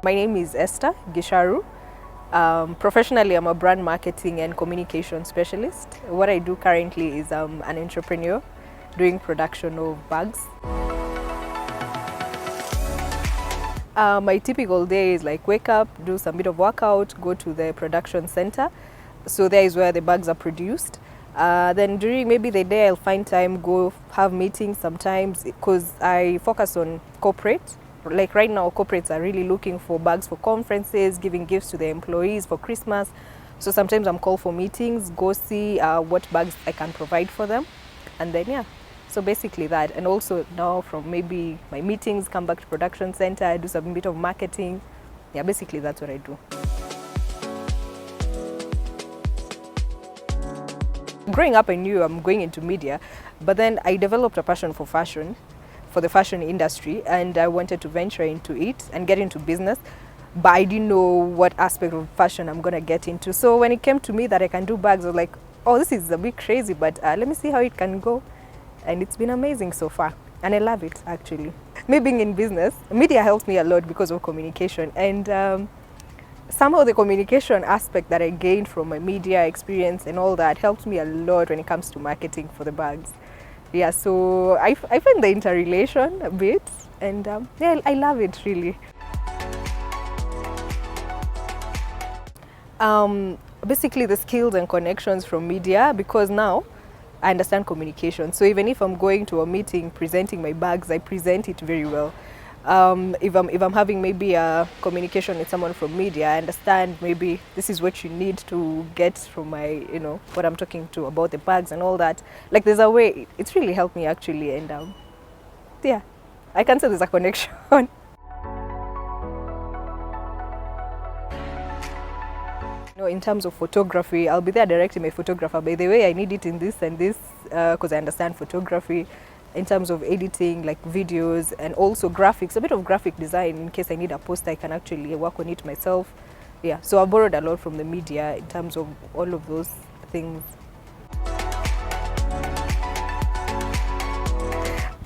My name is Esther Gicharu. Professionally, I'm a brand marketing and communication specialist. What I do currently is I'm an entrepreneur doing production of bags. My typical day is like wake up, do some bit of workout, go to the production center. So there is where the bags are produced. Then during maybe the day I'll find time, go have meetings sometimes because I focus on corporate. Like right now, corporates are really looking for bags for conferences, giving gifts to their employees for Christmas. So sometimes I'm called for meetings, go see what bags I can provide for them. And then, yeah, so basically that. And also now from maybe my meetings, come back to production center, I do some bit of marketing. Yeah, basically that's what I do. Growing up, I knew I'm going into media, but then I developed a passion for fashion, for the fashion industry, and I wanted to venture into it and get into business, but I didn't know what aspect of fashion I'm gonna get into. So when it came to me that I can do bags, I was like, oh, this is a bit crazy, but let me see how it can go. And it's been amazing so far, and I love it actually. Me being in business, media helps me a lot because of communication, and somehow the communication aspect that I gained from my media experience and all that helped me a lot when it comes to marketing for the bags. Yeah, so I find the interrelation a bit, and yeah, I love it really. Basically the skills and connections from media, because now I understand communication. So even if I'm going to a meeting presenting my bags, I present it very well. If I'm having maybe a communication with someone from media, I understand maybe this is what you need to get from my, what I'm talking to about the bags and all that. Like there's a way, it's really helped me actually, and yeah, I can say there's a connection. In terms of photography, I'll be there directing my photographer. By the way, I need it in this and this because I understand photography. In terms of editing, like videos, and also graphics, a bit of graphic design in case I need a poster, I can actually work on it myself. Yeah, so I borrowed a lot from the media in terms of all of those things.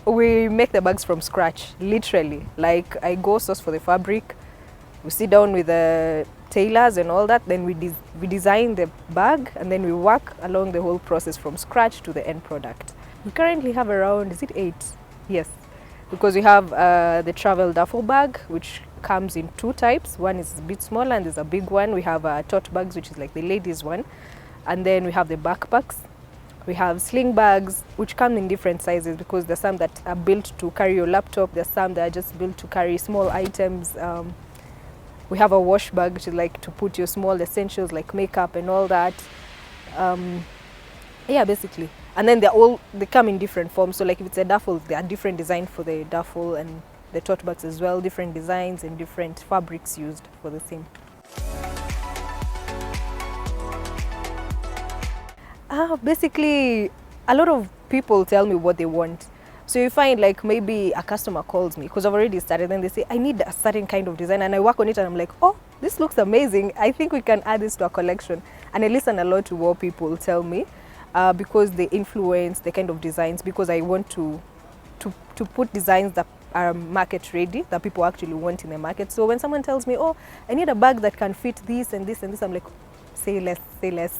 We make the bags from scratch, literally. Like I go source for the fabric, we sit down with the tailors and all that, then we design the bag, and then we work along the whole process from scratch to the end product. We currently have around, is it 8? Yes, because we have the travel duffel bag, which comes in 2 types. One is a bit smaller and there's a big one. We have tote bags, which is like the ladies one. And then we have the backpacks. We have sling bags, which come in different sizes because there's some that are built to carry your laptop. There's some that are just built to carry small items. We have a wash bag, which is like to put your small essentials like makeup and all that. Yeah, basically. And then they come in different forms. So like if it's a duffel, there are different designs for the duffel, and the tote bags as well, different designs and different fabrics used for the same. Basically, a lot of people tell me what they want. So you find like maybe a customer calls me because I've already started, and they say, I need a certain kind of design, and I work on it and I'm like, oh, this looks amazing. I think we can add this to our collection. And I listen a lot to what people tell me. Because they influence the kind of designs, because I want to put designs that are market ready, that people actually want in the market. So when someone tells me, oh, I need a bag that can fit this and this and this, I'm like, say less, say less.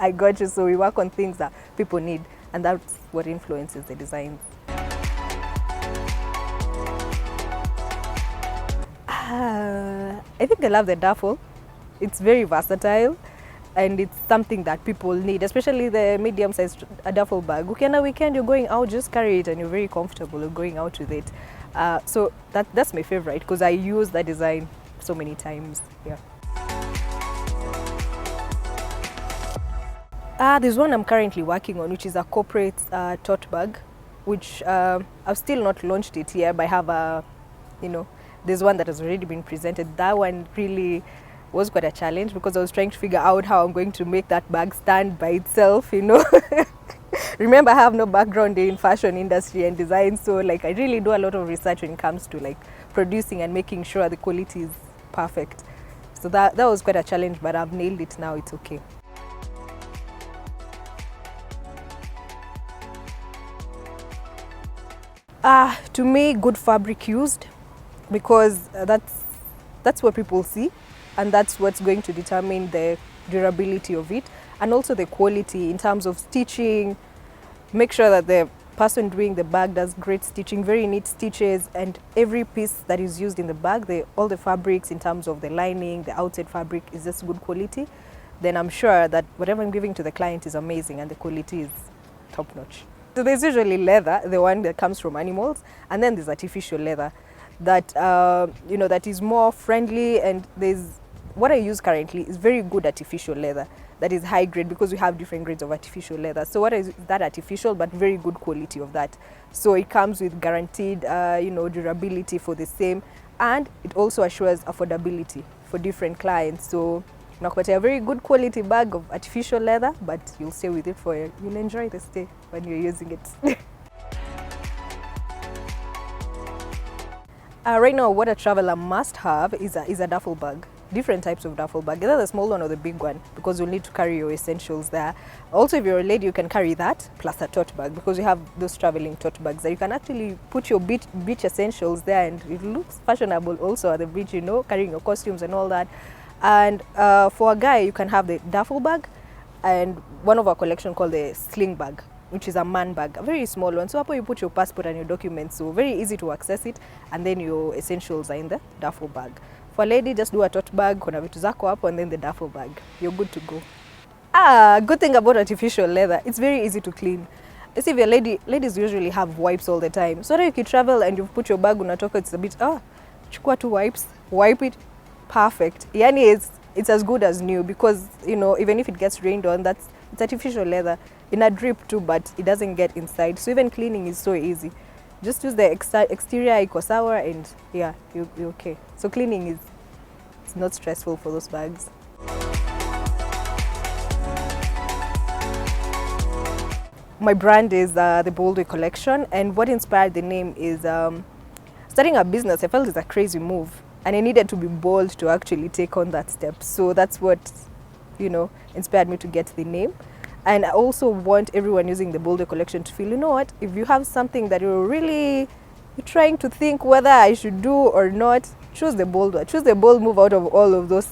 I got you. So we work on things that people need, and that's what influences the designs. I think I love the duffel. It's very versatile. And it's something that people need, especially the medium-sized duffel bag. Okay, on a weekend you're going out, just carry it and you're very comfortable going out with it. So that's my favorite because I use that design so many times. Yeah. There's one I'm currently working on, which is a corporate tote bag, which I've still not launched it yet, but I have there's one that has already been presented. That one really was quite a challenge because I was trying to figure out how I'm going to make that bag stand by itself, Remember, I have no background in fashion industry and design, so like I really do a lot of research when it comes to like producing and making sure the quality is perfect. So that was quite a challenge, but I've nailed it now. It's okay. To me, good fabric used, because that's that's what people see, and that's what's going to determine the durability of it, and also the quality in terms of stitching. Make sure that the person doing the bag does great stitching, very neat stitches, and every piece that is used in the bag, all the fabrics in terms of the lining, the outside fabric is just good quality. Then I'm sure that whatever I'm giving to the client is amazing and the quality is top notch. So there's usually leather, the one that comes from animals, and then there's artificial leather that that is more friendly, and there's what I use currently is very good artificial leather that is high grade, because we have different grades of artificial leather. So what is that artificial but very good quality of that? So it comes with guaranteed durability for the same, and it also assures affordability for different clients. So nakupatia a very good quality bag of artificial leather, but you'll stay with it you'll enjoy the stay when you're using it. Right now, what a traveler must have is a duffel bag. Different types of duffel bag, either the small one or the big one, because you'll need to carry your essentials there. Also, if you're a lady, you can carry that plus a tote bag, because you have those traveling tote bags that you can actually put your beach essentials there, and it looks fashionable also at the beach, carrying your costumes and all that. And for a guy, you can have the duffel bag and one of our collection called the sling bag, which is a man bag, a very small one. So hapo you put your passport and your documents, so very easy to access it, and then your essentials are in the duffel bag. For a lady, just do a tote bag, kuna vitu zako hapo, and then the duffel bag. You're good to go. Good thing about artificial leather, it's very easy to clean. Let's see, if you're a lady, ladies usually have wipes all the time. So if you travel and you put your bag unatoka, it's a bit, chukua 2 wipes, wipe it, perfect. Yani it's as good as new, because, even if it gets rained on, it's artificial leather. In a drip too, but it doesn't get inside. So even cleaning is so easy. Just use the exterior iko sawa, and yeah, you're okay. So cleaning it's not stressful for those bags. My brand is the Boldway collection, and what inspired the name is starting a business. I felt it's a crazy move, and I needed to be bold to actually take on that step. So that's what inspired me to get the name. And I also want everyone using the Boldway collection to feel, what, if you have something that you're trying to think whether I should do or not, choose the bold one. Choose the bold move out of all of those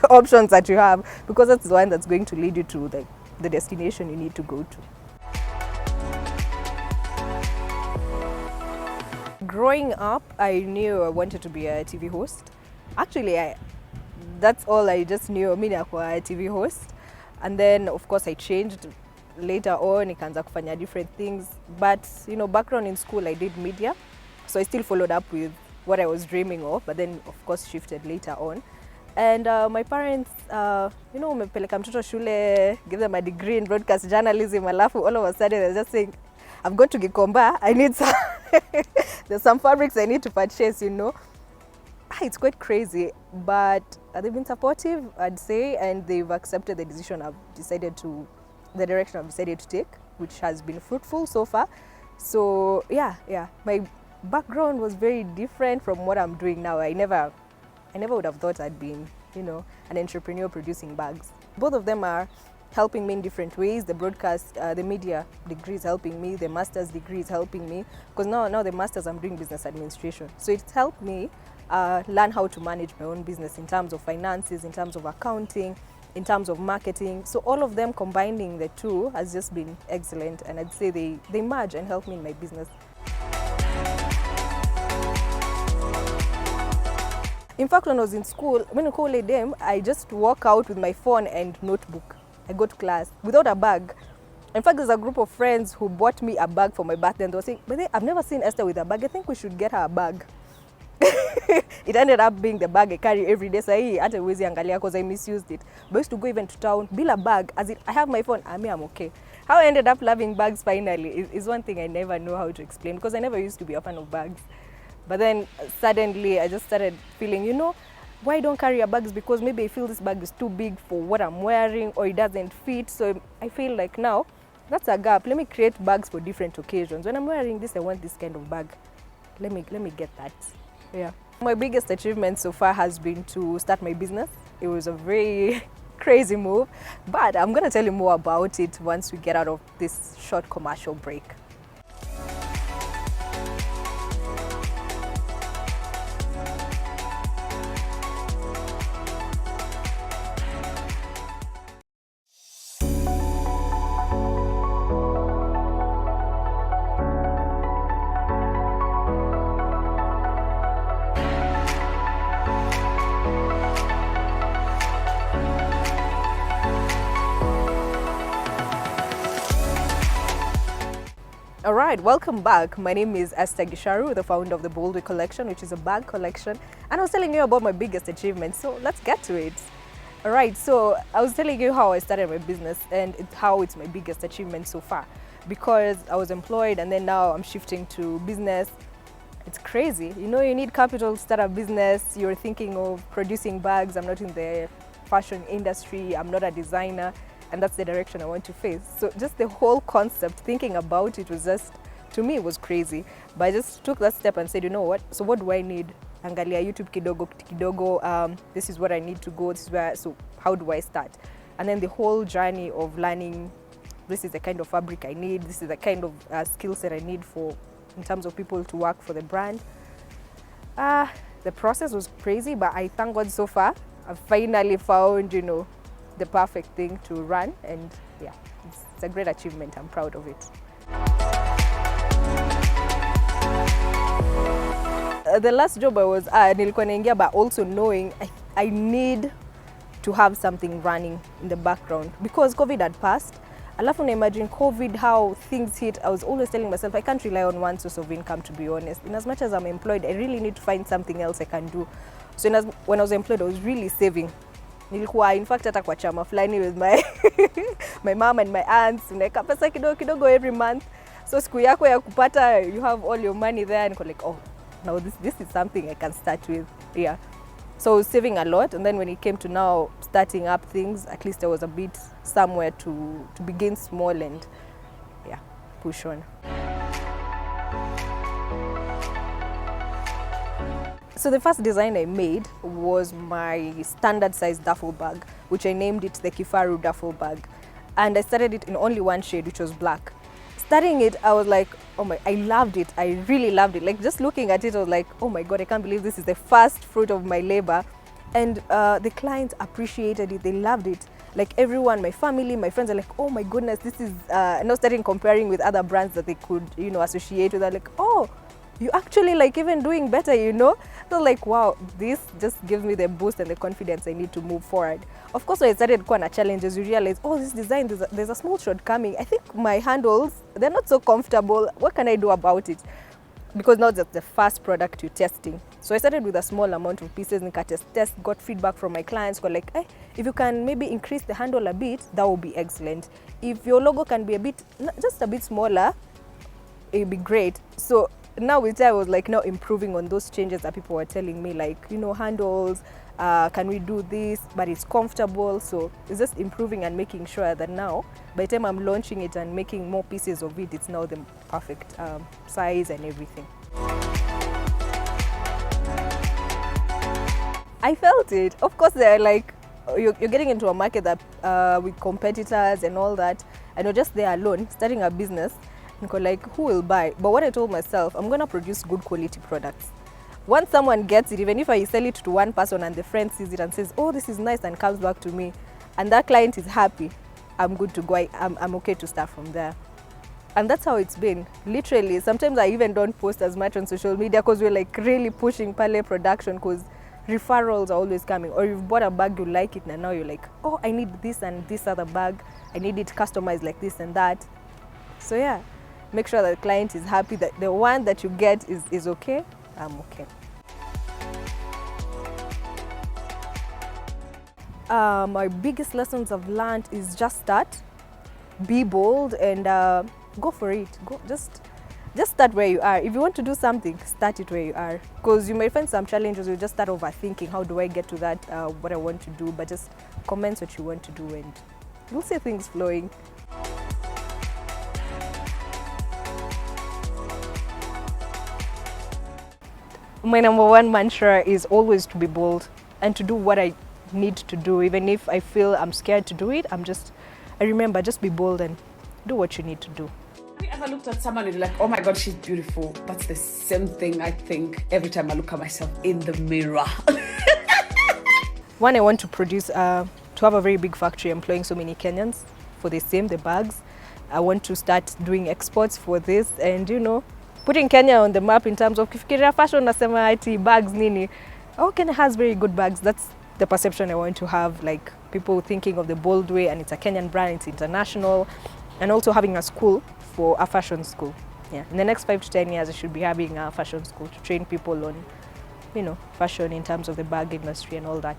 options that you have, because that's the one that's going to lead you to the destination you need to go to. Growing up, I knew I wanted to be a TV host. Actually, that's all I just knew. Mimi nakuwa a TV host. And then, of course, I changed later on. Nikaanza kufanya different things. But, background in school, I did media. So I still followed up with what I was dreaming of, but then, of course, shifted later on. And my parents, umepeleka mtoto shule, give them a degree in broadcast journalism, alafu all of a sudden they're just saying, I've got to Gikomba, I need some, there's some fabrics I need to purchase, It's quite crazy, but they've been supportive, I'd say, and they've accepted the direction I've decided to take, which has been fruitful so far. So yeah, my background was very different from what I'm doing now. I never would have thought I'd been, an entrepreneur producing bags. Both of them are helping me in different ways. The broadcast, the media degree is helping me. The master's degree is helping me, because now the master's, I'm doing business administration. So it's helped me learn how to manage my own business in terms of finances, in terms of accounting, in terms of marketing. So all of them combining the two has just been excellent, and I'd say they merge and help me in my business. In fact, when I was in school, I just walk out with my phone and notebook. I go to class without a bag. In fact, there's a group of friends who bought me a bag for my birthday, and they were saying, but I've never seen Esther with a bag. I think we should get her a bag. It ended up being the bag I carry every day. So because I misused it. But I used to go even to town, build a bag. I have my phone, I'm okay. How I ended up loving bags finally is one thing I never know how to explain, because I never used to be a fan of bags. But then suddenly I just started feeling, why don't carry a bags? Because maybe I feel this bag is too big for what I'm wearing, or it doesn't fit. So I feel like now that's a gap. Let me create bags for different occasions. When I'm wearing this, I want this kind of bag. Let me get that. Yeah. My biggest achievement so far has been to start my business. It was a very crazy move, but I'm going to tell you more about it once we get out of this short commercial break. All right, welcome back. My name is Esther Gicharu, the founder of the Boldway collection, which is a bag collection. And I was telling you about my biggest achievement, so let's get to it. All right, so I was telling you how I started my business and how it's my biggest achievement so far. Because I was employed and then now I'm shifting to business. It's crazy. You know, you need capital to start a business. You're thinking of producing bags. I'm not in the fashion industry. I'm not a designer. And that's the direction I want to face. So just the whole concept, thinking about it was just, to me, it was crazy. But I just took that step and said, you know what? So what do I need? Angalia YouTube kidogo. This is what I need to go. This is where. So how do I start? And then the whole journey of learning. This is the kind of fabric I need. This is the kind of skill set I need for, in terms of people to work for the brand. The process was crazy, but I thank God so far. I've finally found, you know, the perfect thing to run, and yeah, it's a great achievement. I'm proud of it. The last job I was at, nilikuwa naingia, but also knowing I need to have something running in the background because COVID had passed. Alafu na imagine COVID, how things hit. I was always telling myself I can't rely on one source of income, to be honest. In as much as I'm employed, I really need to find something else I can do. So when I was employed, I was really saving. Nilikuwa in fact hata kwa chama fulani with my mom and my aunts, unaweka pesa kidogo kidogo every month. So siku yako ya kupata, you have all your money there, and like, oh, now this is something I can start with. Yeah. So I was saving a lot, and then when it came to now starting up things, at least there was a bit somewhere to begin small and yeah, push on. So the first design I made was my standard size duffel bag, which I named it the Gicharu duffel bag. And I started it in only one shade, which was black. Starting it, I was like, oh my, I loved it. I really loved it. Like just looking at it, I was like, oh my God, I can't believe this is the first fruit of my labor. And the clients appreciated it. They loved it. Like everyone, my family, my friends are like, oh my goodness, this is, now starting comparing with other brands that they could, you know, associate with. They're like, oh, you actually like even doing better, you know? So like, wow, this just gives me the boost and the confidence I need to move forward. Of course, when I started quite challenges, you realize, oh, this design, there's a small shortcoming. I think my handles, they're not so comfortable. What can I do about it? Because now that's the first product you're testing. So I started with a small amount of pieces and test, got feedback from my clients, got like, hey, if you can maybe increase the handle a bit, that would be excellent. If your logo can be just a bit smaller, it'd be great. So now with time, I was like now improving on those changes that people were telling me, like, you know, handles, can we do this, but it's comfortable. So it's just improving and making sure that now, by the time I'm launching it and making more pieces of it, it's now the perfect size and everything. I felt it. Of course, they're like, you're getting into a market that with competitors and all that, and you're just there alone, starting a business. Like, who will buy? But what I told myself, I'm going to produce good quality products. Once someone gets it, even if I sell it to one person and the friend sees it and says, oh, this is nice, and comes back to me, and that client is happy, I'm good to go. I'm okay to start from there. And that's how it's been. Literally, sometimes I even don't post as much on social media because we're like really pushing Pale production because referrals are always coming. Or you've bought a bag, you like it, and now you're like, oh, I need this and this other bag. I need it customized like this and that. So yeah. Make sure that the client is happy, that the one that you get is okay, I'm okay. My biggest lessons I've learned is just start, be bold, and go for it. Just start where you are. If you want to do something, start it where you are. Because you may find some challenges, you just start overthinking, how do I get to that, what I want to do, but just commence what you want to do and you'll see things flowing. My number one mantra is always to be bold and to do what I need to do. Even if I feel I'm scared to do it, I remember, just be bold and do what you need to do. Have you ever looked at someone and you're like, oh my God, she's beautiful? That's the same thing I think every time I look at myself in the mirror. One, I want to produce, to have a very big factory employing so many Kenyans for the bags. I want to start doing exports for this and, you know, putting Kenya on the map in terms of kifikiria fashion nasema ati bags nini. Oh, Kenya has very good bags. That's the perception I want to have, like people thinking of the Boldway and it's a Kenyan brand, it's international, and also having a school for a fashion school. Yeah, in the next 5 to 10 years, I should be having a fashion school to train people on, fashion in terms of the bag industry and all that.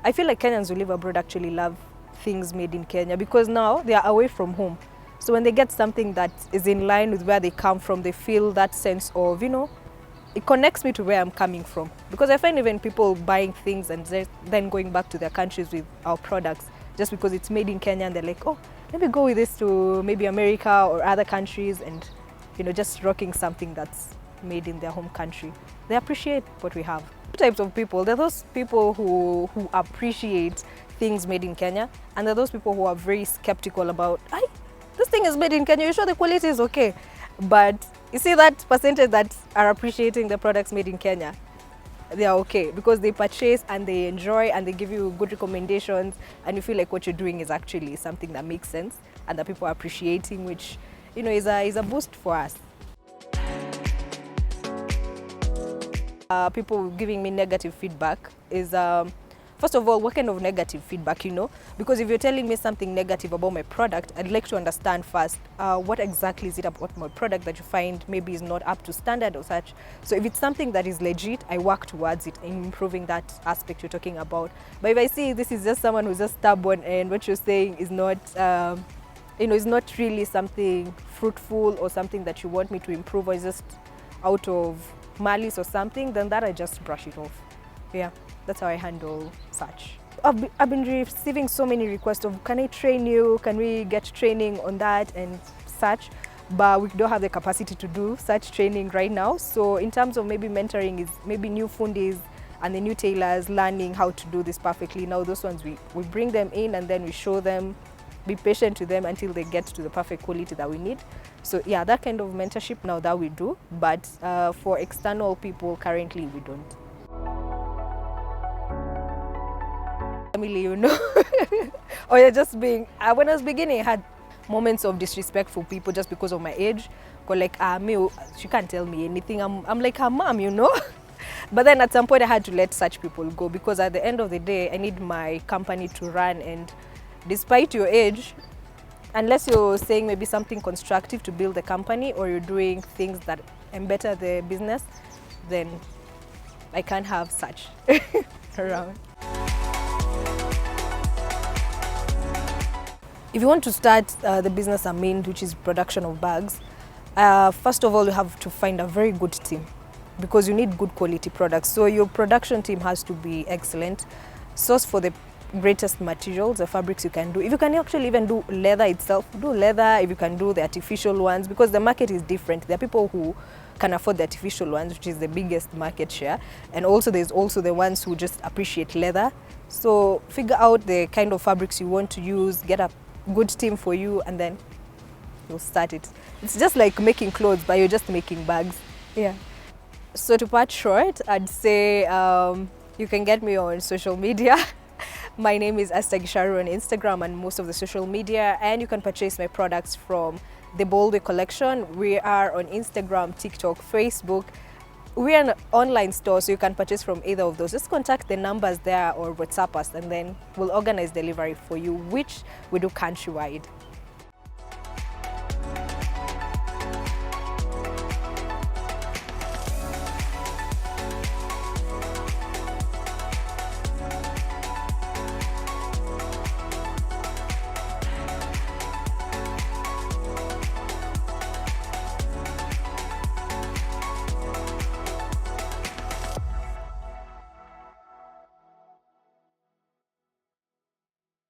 I feel like Kenyans who live abroad actually love things made in Kenya because now they are away from home. So when they get something that is in line with where they come from, they feel that sense of, it connects me to where I'm coming from. Because I find even people buying things and then going back to their countries with our products just because it's made in Kenya, and they're like, oh, let me go with this to maybe America or other countries, and just rocking something that's made in their home country. They appreciate what we have. Two types of people. There are those people who appreciate things made in Kenya, and there are those people who are very skeptical about, this thing is made in Kenya, you sure the quality is okay? But you see that percentage that are appreciating the products made in Kenya, they are okay because they purchase and they enjoy and they give you good recommendations, and you feel like what you're doing is actually something that makes sense and that people are appreciating, which is a boost for us. People giving me negative feedback is first of all, what kind of negative feedback, because if you're telling me something negative about my product, I'd like to understand first what exactly is it about my product that you find maybe is not up to standard or such. So if it's something that is legit, I work towards it in improving that aspect you're talking about. But if I see this is just someone who's just stubborn and what you're saying is not is not really something fruitful or something that you want me to improve, or is just out of malice or something, then that I just brush it off. Yeah, that's how I handle such. I've been receiving so many requests of, can I train you? Can we get training on that and such? But we don't have the capacity to do such training right now. So in terms of maybe mentoring is maybe new fundis and the new tailors learning how to do this perfectly. Now those ones we bring them in and then we show them, be patient with them until they get to the perfect quality that we need. So yeah, that kind of mentorship now that we do, but for external people currently we don't. Family, or you're just being, when I was beginning I had moments of disrespect for people just because of my age. Go like, she can't tell me anything, I'm like her mom, But then at some point I had to let such people go, because at the end of the day I need my company to run, and despite your age, unless you're saying maybe something constructive to build the company or you're doing things that better the business, then I can't have such around. If you want to start the business I'm in, which is production of bags, first of all you have to find a very good team, because you need good quality products. So your production team has to be excellent. Source for the greatest materials, the fabrics you can do. If you can actually even do leather itself, do leather. If you can do the artificial ones, because the market is different. There are people who can afford the artificial ones, which is the biggest market share. And also there's also the ones who just appreciate leather. So figure out the kind of fabrics you want to use, get a good team for you, and then you'll start it. It's just like making clothes, but you're just making bags. Yeah. So to part short, I'd say you can get me on social media. My name is Esther Gicharu on Instagram and most of the social media, and you can purchase my products from the Boldway collection. We are on Instagram, TikTok, Facebook. We are an online store, so you can purchase from either of those. Just contact the numbers there or WhatsApp us, and then we'll organize delivery for you, which we do countrywide.